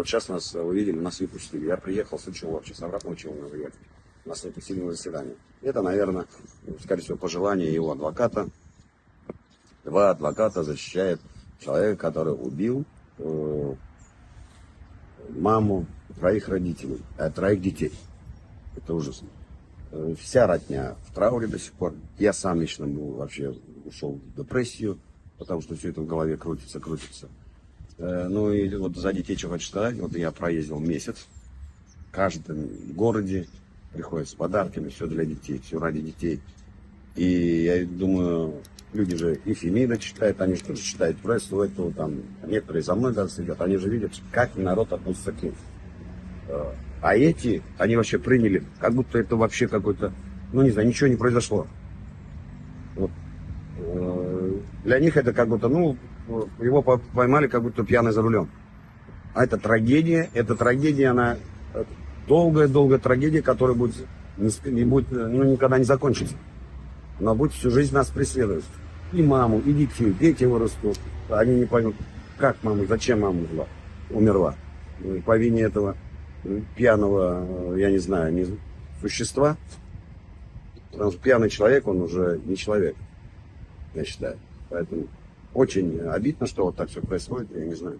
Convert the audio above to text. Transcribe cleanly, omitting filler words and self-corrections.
Вот сейчас нас увидели, нас выпустили. Я приехал с учебы, сейчас обратно учил на выезд. Нас не пустили на заседание. Это, наверное, скорее всего, пожелание его адвоката. Два адвоката защищают человека, который убил маму троих родителей, троих детей. Это ужасно. Вся родня в трауре до сих пор. Я сам лично был, вообще ушел в депрессию, потому что все это в голове крутится. Ну и вот за детей что хочу сказать. Вот я проездил месяц. В каждом городе приходят с подарками, все для детей, все ради детей. И я думаю, люди же и Фемида читают, они же тоже читают прессу эту, там, некоторые за мной даже сидят, они же видят, как народ относится к ним. А эти, они вообще приняли, как будто это вообще какой-то, ну не знаю, ничего не произошло. Вот. Для них это как будто, ну, его поймали как будто пьяный за рулем. А это трагедия, она долгая трагедия, которая будет, ну, никогда не закончится. Она будет всю жизнь нас преследовать. И маму, и детей. Дети вырастут. Они не поймут, как мама, зачем мама умерла. По вине этого пьяного, я не знаю, существа. Потому что пьяный человек, он уже не человек, я считаю. Поэтому очень обидно, что вот так все происходит, я не знаю.